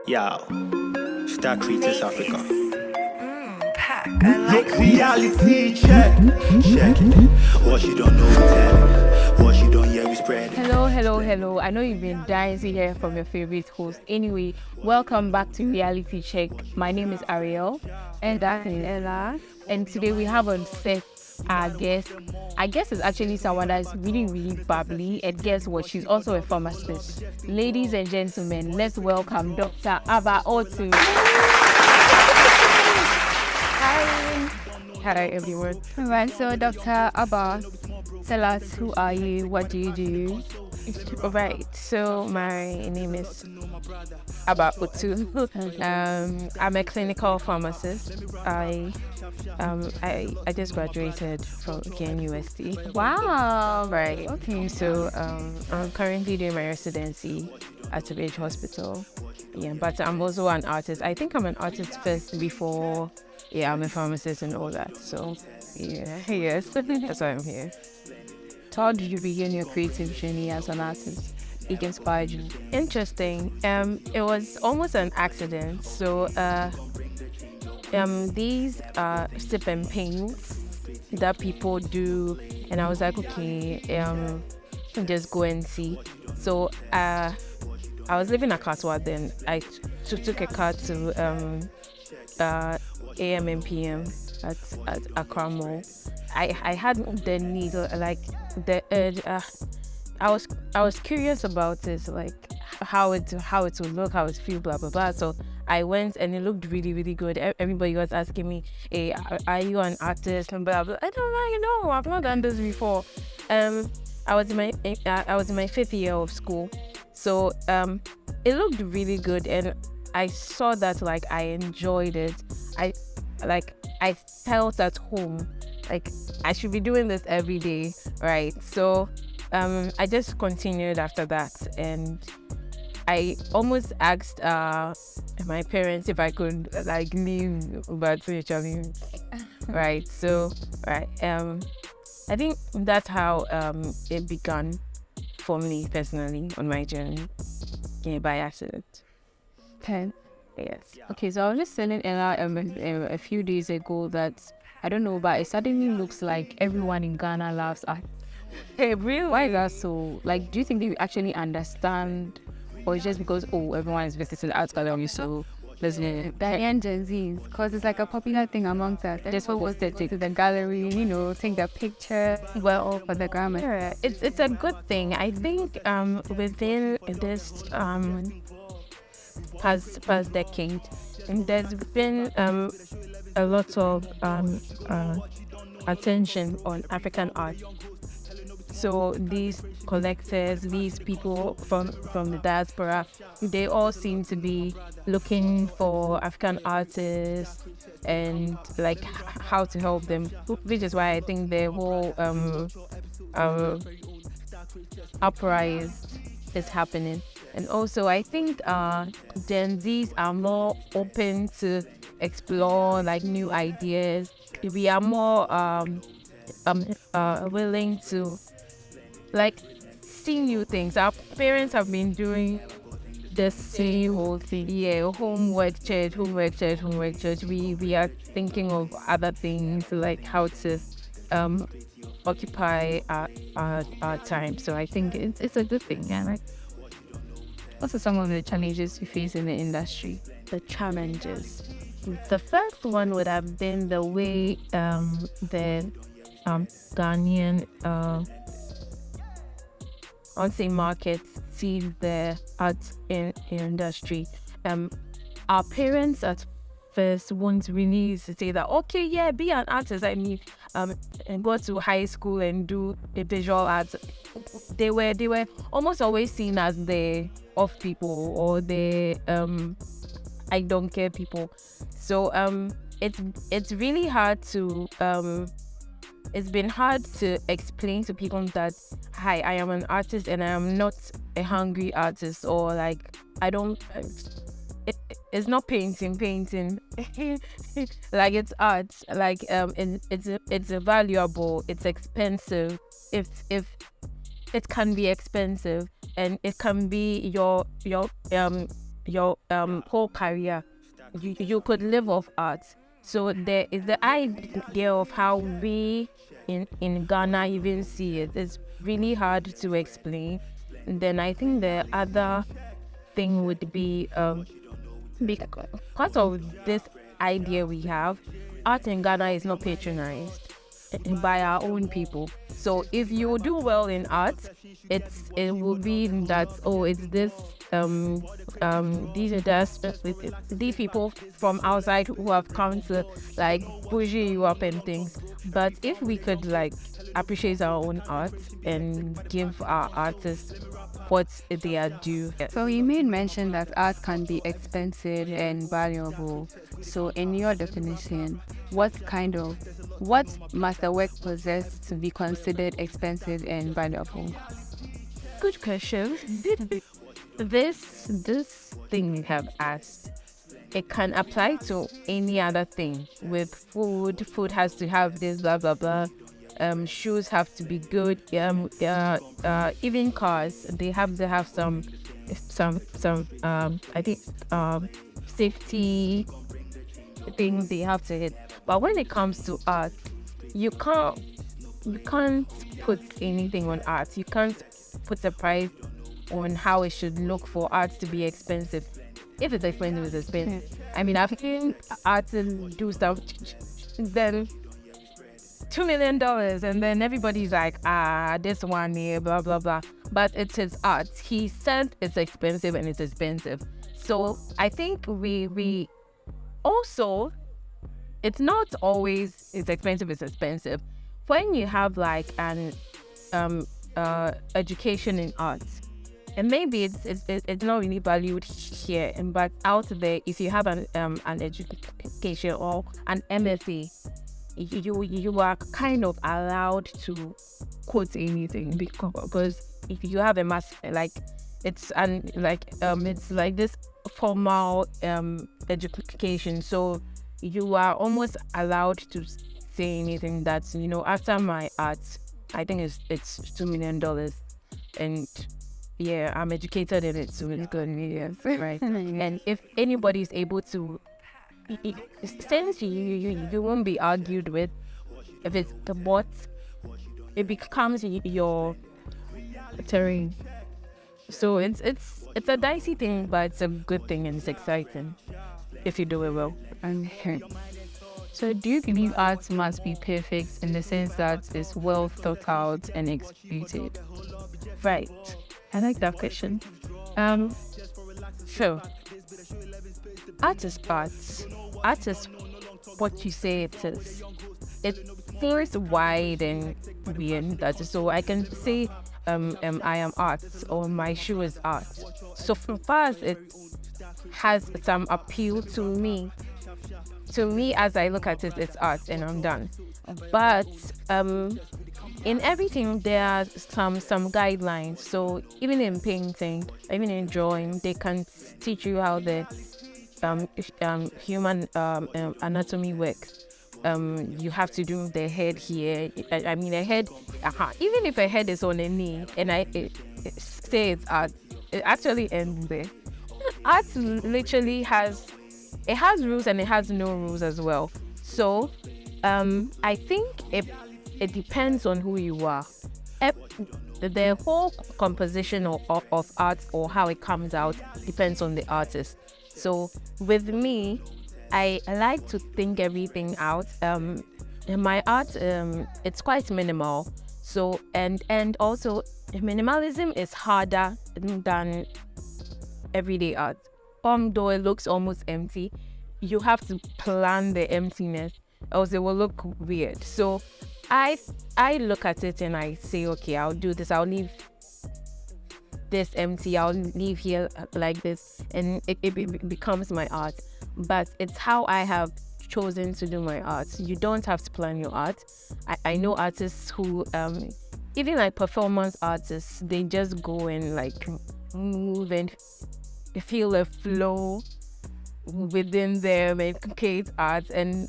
Yeah, Star Creators Africa. Pack. I like Look, reality check. Check it. What you don't know, tell it. What you don't hear, we spread it. Hello. I know you've been dying to hear from your favorite host. Anyway, welcome back to Reality Check. My name is Ariel. And that's Ella. And today we have on set our guest. Our guest is actually someone that is really bubbly. And guess what? She's also a pharmacist. Ladies and gentlemen, let's welcome Dr. Abba Otoo. Hi everyone. Alright, so Dr. Abba, tell us, who are you? What do you do? Right, so my name is Abba Otoo. I'm a clinical pharmacist. I just graduated from KNUST. Wow. Right. Okay. So I'm currently doing my residency at a hospital. Yeah, but I'm also an artist. I think I'm an artist first before I'm a pharmacist and all that. So yes, that's why I'm here. So how did you begin your creative journey as an artist? It inspired you. Interesting. It was almost an accident. So these sip and paints that people do, and I was like, okay, just go and see. So I was living at Kaswa then. I took a car to AM and PM at Accra Mall. I had the need, like the urge. I was curious about it, like how it would look, how it feel, blah blah blah. So I went and it looked really good. Everybody was asking me, "Hey, are you an artist?" and blah blah. I don't really know. I've not done this before. I was in my fifth year of school, so it looked really good, and I saw that like I enjoyed it. I felt at home, like I should be doing this every day, right? So I just continued after that, and I almost asked my parents if I could like leave, but actually, right? So right, I think that's how it began for me personally on my journey, by accident. Okay. Yes. Okay, so I was just telling Ella a few days ago that, I don't know, but it suddenly looks like everyone in Ghana loves art. Hey, really? Why is that so? Like, do you think they actually understand, or it's just because, everyone is visiting the art gallery, so let's get and Gen Zs, because it's like a popular thing amongst us. Just what was to the gallery, take the picture, well, for the grammar. Yeah, it's a good thing. I think within this past decade, and there's been a lot of attention on African art. So these collectors, these people from the diaspora, they all seem to be looking for African artists and like how to help them, which is why I think the whole uprise is happening. And also I think Gen Zs are more open to explore like new ideas. We are more willing to like see new things. Our parents have been doing the same whole thing. Yeah, homework church. We are thinking of other things, like how to occupy our time. So I think it's a good thing. Yeah. Like, what are some of the challenges you face in the industry? The challenges. The first one would have been the way the Ghanaian market sees the art industry. Our parents at first won't really say that, okay, yeah, be an artist. I mean, and go to high school and do a visual art. They were almost always seen as the off people or the I don't care people. So it's really hard to it's been hard to explain to people that, hi, I am an artist and I am not a hungry artist, or like I don't. It's not painting. Like it's art. Like it's a valuable. It's expensive. If it can be expensive, and it can be your your whole career, you could live off art. So there is the idea of how we in Ghana even see it. It's really hard to explain. And then I think the other thing would be because of this idea we have, art in Ghana is not patronized by our own people. So if you do well in art, it will be that, oh, it's this these people from outside who have come to like bougie you up and things. But if we could like appreciate our own art and give our artists what they are due. So you made mention that art can be expensive and valuable. So in your definition, what must a work possess to be considered expensive and valuable? Good question. This thing you have asked, it can apply to any other thing. With food, food has to have this blah blah blah. Shoes have to be good. Even cars, they have to have some I think safety things they have to hit. But when it comes to art, you can't put anything on art. You can't put a price on how it should look for art to be expensive. If it's expensive, it's expensive. I mean, I've seen artists do stuff, then $2 million, and then everybody's like, this one here, blah blah blah. But it's his art. He said it's expensive, and it's expensive. So I think we also, it's not always it's expensive. It's expensive. When you have like an education in art, and maybe it's not really valued here, but out there, if you have an education or an MFA, you are kind of allowed to quote anything, because if you have a master, like it's like this formal education, so you are almost allowed to say anything. That's, after my art, I think it's $2 million, and yeah, I'm educated in it, so it's good. Yes, right. And if anybody is able to, since you won't be argued with, if it's the bot, it becomes your terrain. So it's a dicey thing, but it's a good thing and it's exciting if you do it well. So do you believe art must be perfect in the sense that it's well thought out and executed? Right. I like that question. So art is art. Art is what you say it is. It feels wide and weird. So I can say I am art, or my shoe is art. So for us, it has some appeal to me. To me, as I look at it, it's art and I'm done. But in everything, there are some guidelines. So even in painting, even in drawing, they can teach you how the human anatomy works. You have to do the head here. I mean, a head, even if a head is on a knee, and I say it's art, it actually ends there. Art literally has rules and it has no rules as well. So I think it depends on who you are. The whole composition of art, or how it comes out, depends on the artist. So with me, I like to think everything out. In my art, it's quite minimal. So and also minimalism is harder than everyday art. Though it looks almost empty, you have to plan the emptiness, else it will look weird. So I look at it and I say, okay, I'll do this. I'll leave this empty. I'll leave here like this, and it becomes my art. But it's how I have chosen to do my art. You don't have to plan your art. I know artists who, even like performance artists, they just go and like move and feel a flow within them and create art, and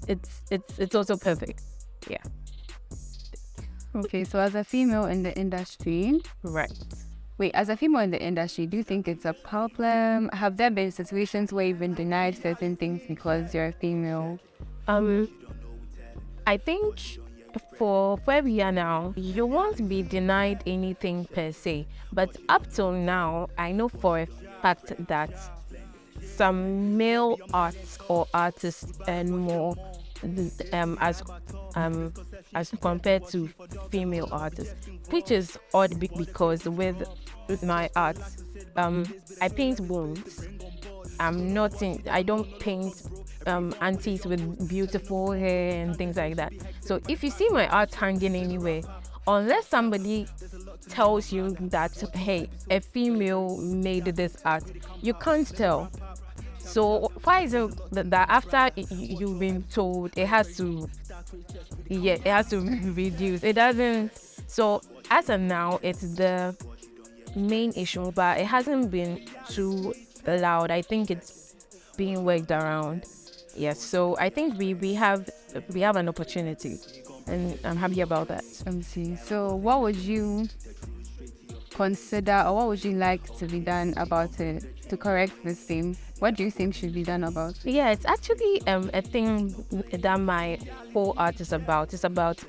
it's also perfect. Okay, so as a female in the industry, Right. Wait, as a female in the industry, do you think it's a problem? Have there been situations where you've been denied certain things because you're a female? I think for where we are now, you won't be denied anything per se. But up till now, I know for a fact that some male arts or artists earn more um, as as compared to female artists, which is odd because with my art, I paint bones. I don't paint aunties with beautiful hair and things like that. So if you see my art hanging anywhere, unless somebody tells you that, hey, a female made this art, you can't tell. So why is it that after you've been told it has to reduce? It doesn't. So as of now, it's the main issue, but it hasn't been too loud. I think it's being worked around. Yes. So I think we have an opportunity, and I'm happy about that. Let me see. So what would you consider, or what would you like to be done about it to correct this thing? What do you think should be done about it? Yeah, it's actually a thing that my whole art is about. It's about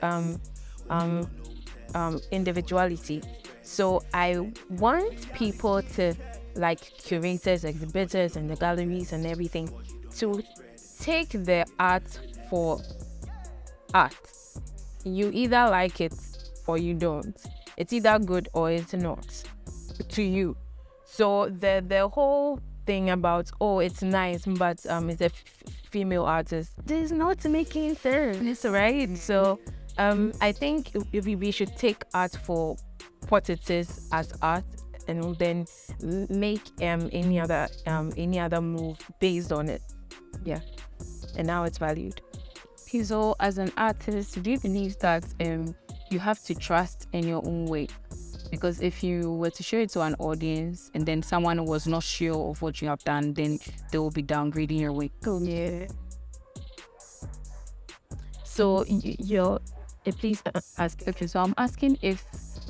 individuality. So I want people to, like curators, exhibitors, and the galleries and everything, to take their art for art. You either like it or you don't. It's either good or it's not to you. So the whole thing about, oh, it's nice, but it's a female artist, this is not making sense, right? So I think we should take art for what it is as art, and then make any other move based on it. Yeah, and now it's valued. Okay, so as an artist, do you believe that you have to trust in your own way? Because if you were to show it to an audience and then someone was not sure of what you have done, then they will be downgrading your work. Yeah. So you're please ask. Okay, so I'm asking if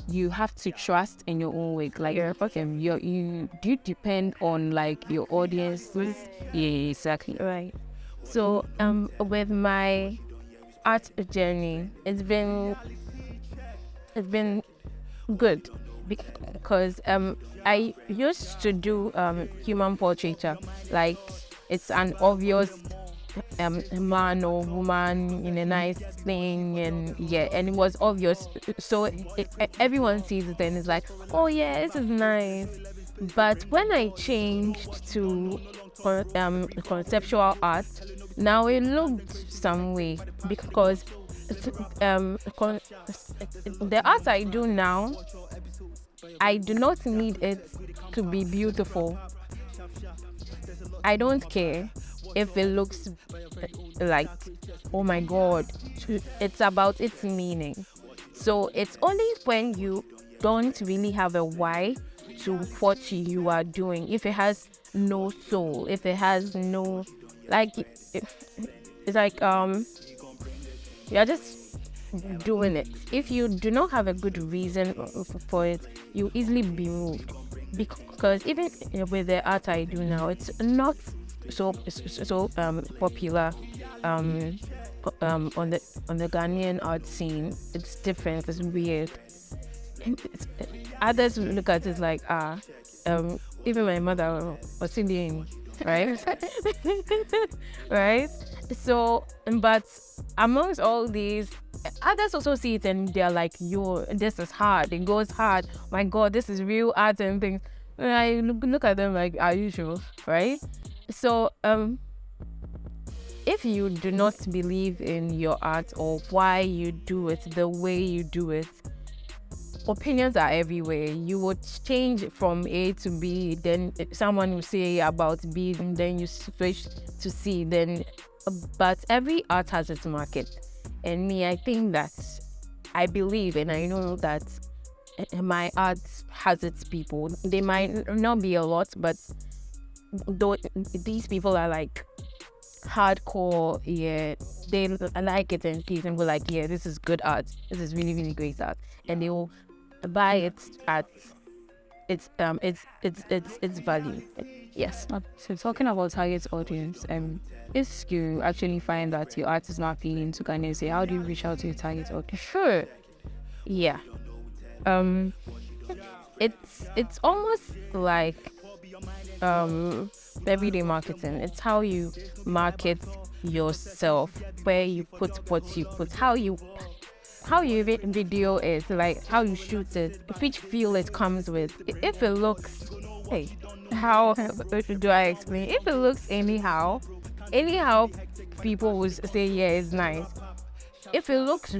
you have to trust in your own work. Like, you do you depend on like your audience? Yeah, exactly. Right. So with my art journey, it's been good because I used to do human portraiture. Like, it's an obvious man or woman in a nice thing, and it was obvious. So everyone sees it and it's like, oh yeah, this is nice. But when I changed to conceptual art, now it looked some way because the art I do now, I do not need it to be beautiful. I don't care if it looks like, oh my god. It's about its meaning. So it's only when you don't really have a why to what you are doing, if it has no soul, if it has no, like, it's like you're just doing it. If you do not have a good reason for it, you easily be moved. Because even with the art I do now, it's not so popular on the Ghanaian art scene. It's different. It's weird. Others look at it like even my mother was Indian, right? Right. So, but amongst all these, others also see it and they're like, yo, this is hard. It goes hard. My God, this is real art and things. And I look at them like, are you sure? Right? So, if you do not believe in your art or why you do it the way you do it, opinions are everywhere. You would change from A to B, then someone will say about B, and then you switch to C. Then, but every art has its market, and me, I think that I believe and I know that my art has its people. They might not be a lot, but though these people are like hardcore, yeah, they like it and see and go like, yeah, this is good art, this is really really great art, and they will buy it at its value. Yes. So talking about target audience, if you actually find that your art is not appealing to Ghanaians, how do you reach out to your target audience? Sure. Yeah. It's almost like everyday marketing. It's how you market yourself, where you put what you put, how you even video it, like how you shoot it, which feel it comes with. If it looks, hey, how do I explain? If it looks anyhow, people will say yeah, it's nice. If it looks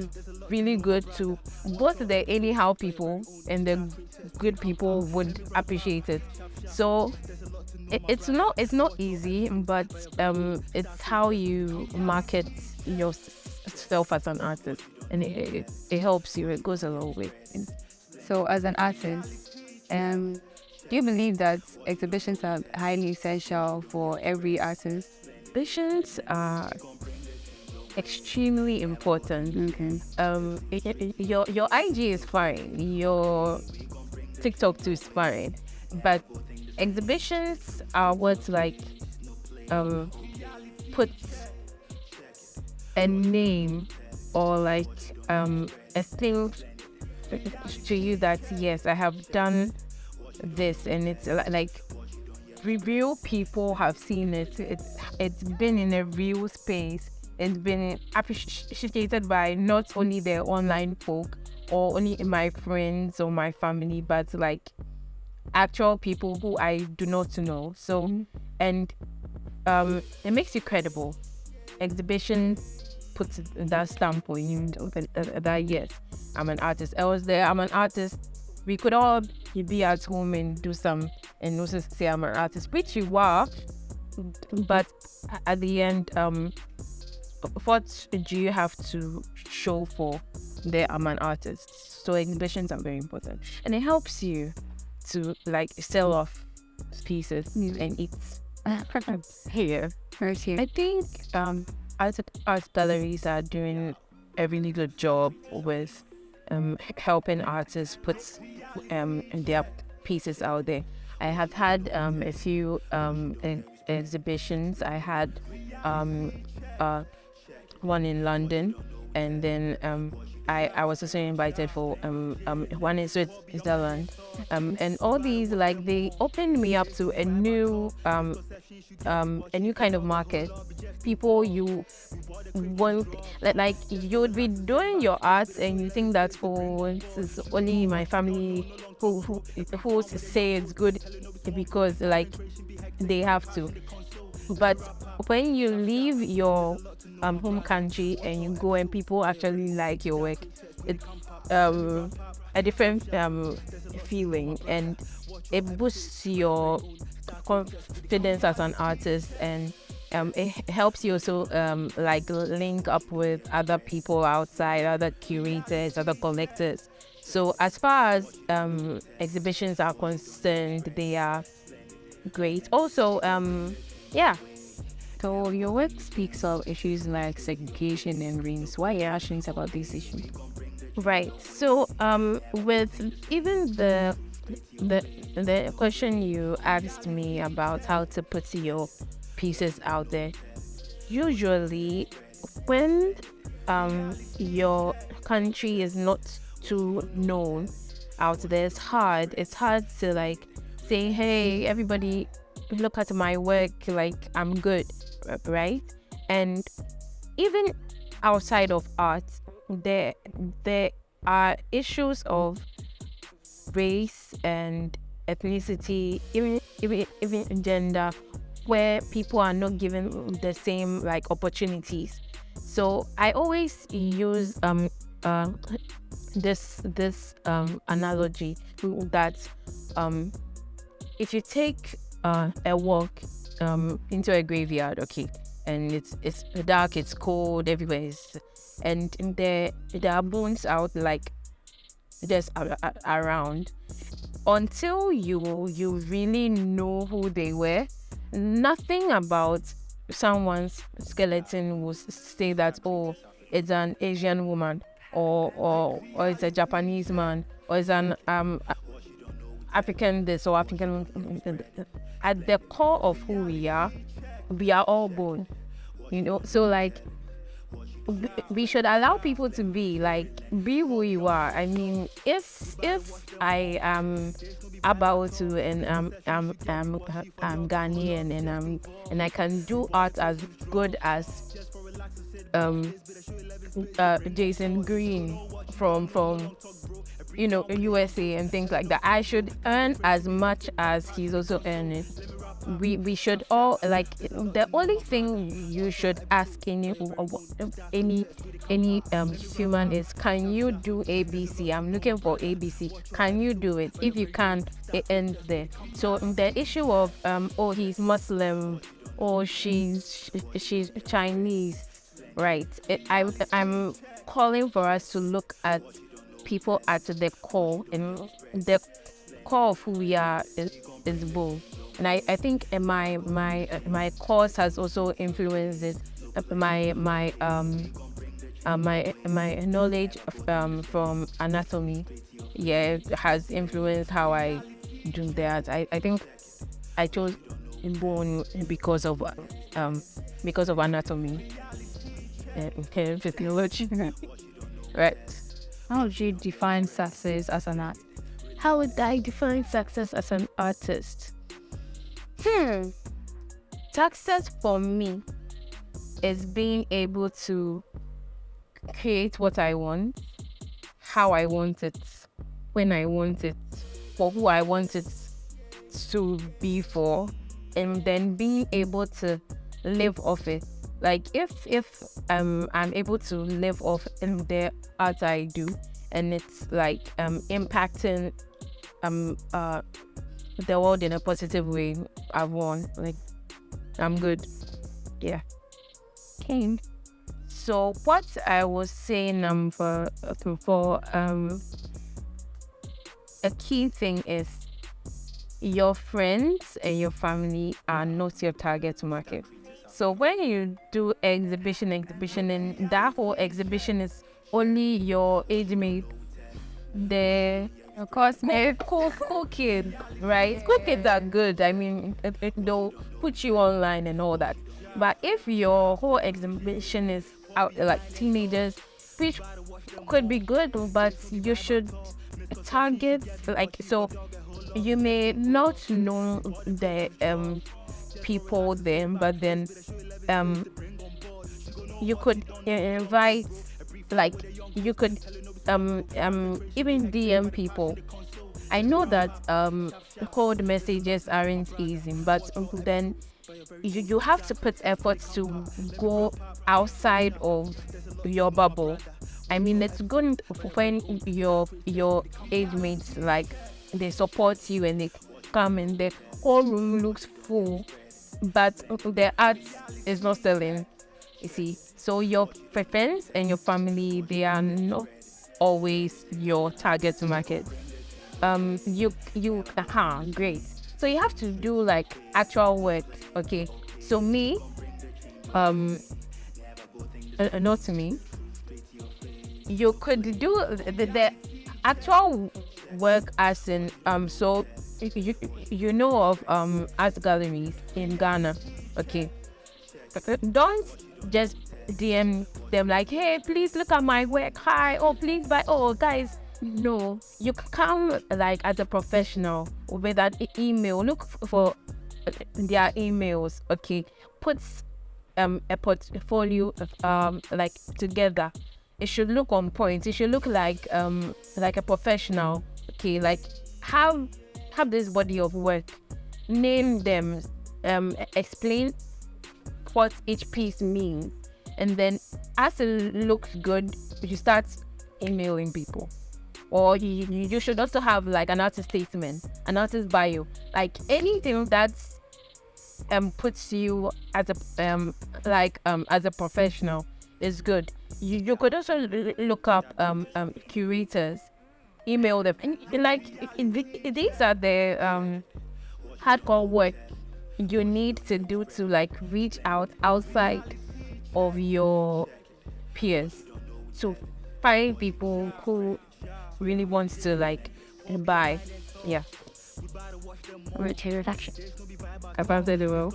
really good to both the anyhow people and the good people would appreciate it. So it's not easy, but it's how you market yourself as an artist, and it helps you. It goes a long way. So as an artist, do you believe that exhibitions are highly essential for every artist? Exhibitions are extremely important. Okay. Your IG is fine, your TikTok too is fine, but exhibitions are what like put a name or like a thing to you that yes, I have done this, and it's like real people have seen it. It's been in a real space. It's been appreciated by not only the online folk or only my friends or my family, but like actual people who I do not know. So, and it makes you credible. Exhibition puts that stamp on you that yes, I'm an artist. I'm an artist. We could all be at home and do some and also say I'm an artist, which you are, but at the end, what do you have to show for the I'm an artist? So exhibitions are very important, and it helps you to like sell off pieces and eat here. Okay. I think art galleries are doing a really good job with helping artists put their pieces out there. I have had a few exhibitions. I had one in London, and then I was also invited for one in Switzerland, and all these like they opened me up to a new kind of market. People you want, like you would be doing your art and you think that this is only my family who say it's good because like they have to. But when you leave your home country and you go and people actually like your work, it's a different feeling, and it boosts your confidence as an artist, and it helps you also like link up with other people outside, other curators, other collectors. So as far as exhibitions are concerned, they are great. Also, yeah. So your work speaks of issues like segregation and race. Why are you asking about these issues? Right. So with even the question you asked me about how to put your pieces out there, usually when your country is not too known out there, it's hard to like say, hey, everybody look at my work, like I'm good, right? And even outside of art, there are issues of race and ethnicity, even gender, where people are not given the same like opportunities. So I always use this analogy that if you take a walk into a graveyard, okay, and it's dark, it's cold, everywhere is, and there are bones out like just around. Until you really know who they were, nothing about someone's skeleton will say that, oh, it's an Asian woman, or it's a Japanese man, or it's an African this or African. At the core of who we are all born. So like we should allow people to be who you are. I mean, if I am about to and I'm Ghanaian and I can do art as good as Jason Green from USA and things like that, I should earn as much as he's also earning. We should all the only thing you should ask any human is, can you do ABC? I'm looking for ABC. Can you do it? If you can, it ends there. So the issue of he's Muslim or she's Chinese, right? I'm calling for us to look at people at the core, and the core of who we are is both. And I think my course has also influenced it. My knowledge from anatomy, has influenced how I do that. I think I chose bone because of anatomy and physiology. Right. How would you define success as an artist? How would I define success as an artist? Success for me is being able to create what I want, how I want it, when I want it, for who I want it to be for, and then being able to live off it. Like if I'm able to live off in the art I do, and it's impacting the world in a positive way, I've won. I'm good. Yeah. Okay. So what I was saying for a key thing is your friends and your family are not your target market. So when you do exhibition and that whole exhibition is only your age mate, of course, cool kid, right? Cool kids are good. I mean, they'll put you online and all that. But if your whole exhibition is out teenagers, which could be good, but you should target so you may not know the people then, but then you could invite, you could even DM people. I know that cold messages aren't easy, but then you have to put efforts to go outside of your bubble. I mean, it's good when your age mates they support you and they come and the whole room looks full, but the art is not selling. You see, so your friends and your family, they are not always your target market. Great. So you have to do actual work. Okay. So me, not to me. You could do the actual work as in so you know of art galleries in Ghana. Okay. Don't just DM them hey, please look at my work. Hi, please buy. Guys, no. You come as a professional with an email. Look for their emails. Okay, put a portfolio together. It should look on point. It should look like a professional. Okay, have this body of work. Name them. Explain what each piece means, and then as it looks good, you start emailing people. Or you should also have an artist statement, an artist bio, anything that puts you as a professional is good. You could also look up curators, email them, and these are the hardcore work you need to do to reach outside of your peers, to find people who really wants to buy. Yeah. I've answered it well.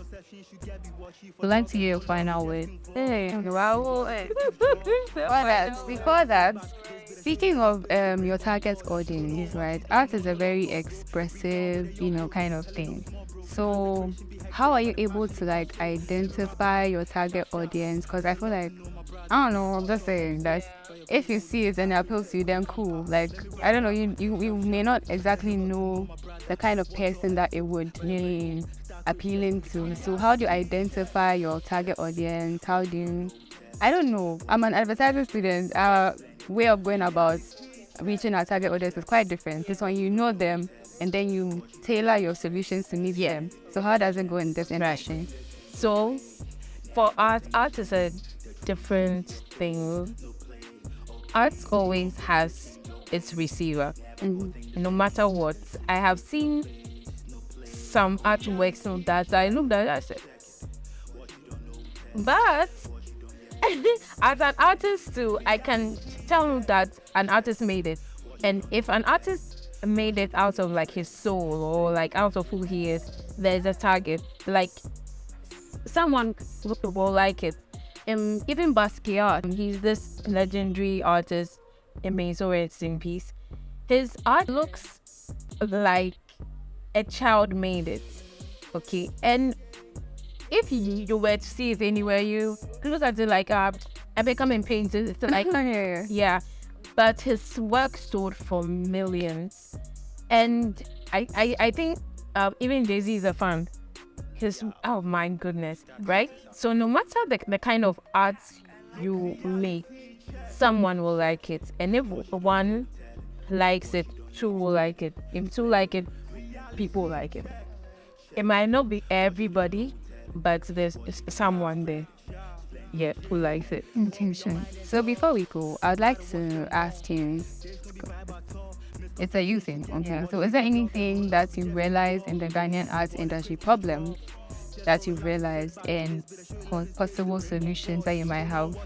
We'd like to hear your final word. Hey, wow. Before that, speaking of your target audience, right? Art is a very expressive, kind of thing. So, how are you able to like identify your target audience? Because I feel like, I don't know, I'm just saying that if you see it and it appeals to you, then cool. Like, I don't know, you may not exactly know the kind of person that it would be appealing to. So how do you identify your target audience? I don't know. I'm an advertising student. Our way of going about reaching our target audience is quite different. It's when you know them and then you tailor your solutions to meet them. So how does it go in this industry? So for art is a different thing. Art always has its receiver, no matter what. I have seen some artworks that I looked at, I said, but as an artist too, I can tell that an artist made it. And if an artist made it out of like his soul or like out of who he is, there's a target. Like someone will like it. Even Basquiat, he's this legendary artist. May so rest in peace. His art looks like a child made it. Okay, and if you were to see it anywhere, you look at it like I become painted. It's like yeah, but his work sold for millions, and I think even Jay-Z is a fan. Oh my goodness, right? So no matter the kind of art you make, someone will like it. And if one likes it, two will like it. If two like it, people like it. It might not be everybody, but there's someone there, yeah, who likes it. Intention. So before we go, I'd like to ask you, it's a you thing, okay? So is there anything that you realized in the Ghanaian arts industry problem that you've realized and possible solutions that you might have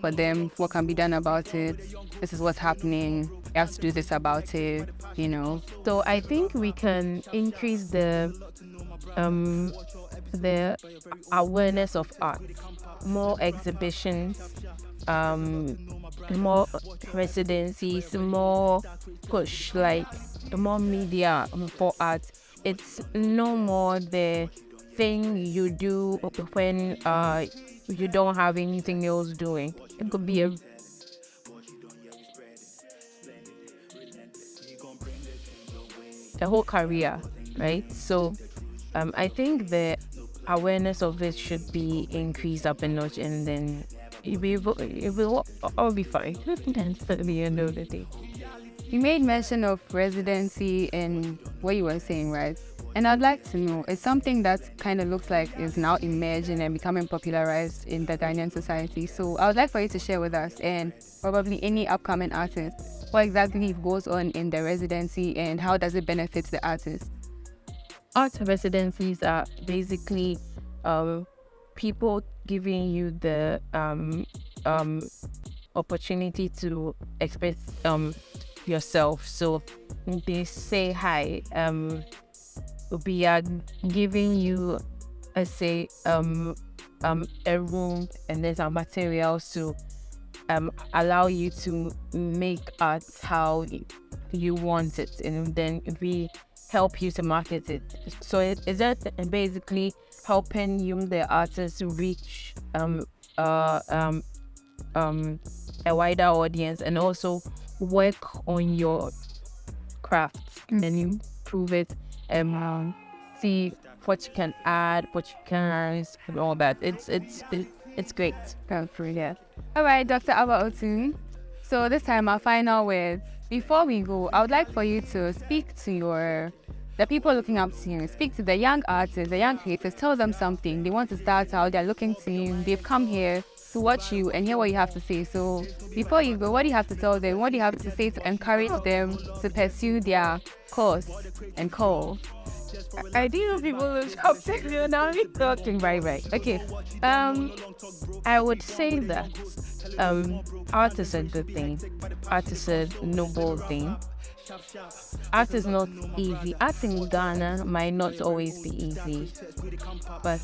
for them? What can be done about it? This is what's happening. You have to do this about it, So I think we can increase the awareness of art, more exhibitions, more residencies, more push, like more media for art. It's no more the thing you do when you don't have anything else doing. It could be a whole career, right? So I think the awareness of it should be increased up a notch, and then it will all be fine. That's the end of the day. You made mention of residency and what you were saying, right? And I'd like to know, it's something that kind of looks like is now emerging and becoming popularized in the Ghanaian society. So I would like for you to share with us, and probably any upcoming artists, what exactly goes on in the residency and how does it benefit the artist? Art residencies are basically people giving you the opportunity to express yourself. So they say, hi, we are giving you, let's say, a room and there's some materials to allow you to make art how you want it, and then we help you to market it. So is that basically helping you, the artist, reach a wider audience and also work on your craft and improve it and see what you can add, what you can, and all that. It's great. That's brilliant. All right, Dr. Otoo. So this time our final word. Before we go, I would like for you to speak to the people looking up to you. Speak to the young artists, the young creators. Tell them something. They want to start out. They're looking to you. They've come here to watch you and hear what you have to say. So before you go, what do you have to tell them? What do you have to say to encourage them to pursue their course and call? I do know people look up to me and I'm talking right. Okay. I would say that art is a good thing. Art is a noble thing. art is not easy. Art in Ghana might not always be easy, but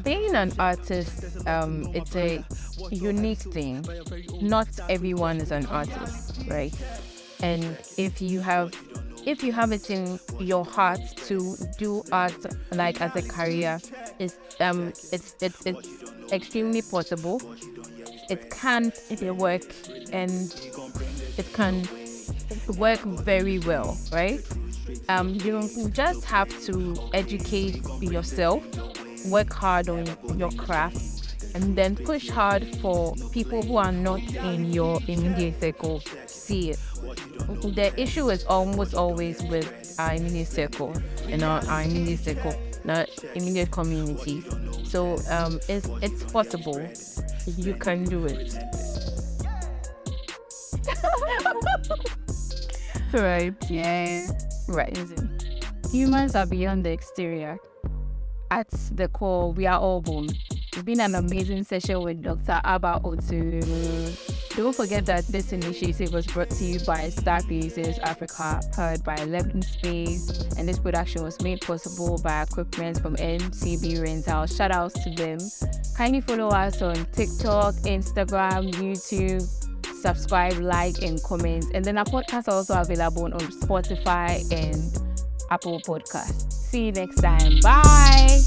being an artist, it's a unique thing. Not everyone is an artist, right? And if you have it in your heart to do art like as a career, it's extremely possible. It can work, and it can work very well, right? You just have to educate yourself, work hard on your craft, and then push hard for people who are not in your immediate circle to see it. The issue is almost always with our immediate circle and our immediate circle, not immediate community. So it's possible. You can do it. Right. Yeah. Right. Humans are beyond the exterior. At the core, we are all one. It's been an amazing session with Dr. Abba Otoo. Don't forget that this initiative was brought to you by Star Creators Africa, powered by 11 Space, and this production was made possible by equipment from MTB Rental. Shout outs to them. Kindly follow us on TikTok, Instagram, YouTube. Subscribe, like, and comment. And then our podcast are also available on Spotify and Apple Podcasts. See you next time. Bye.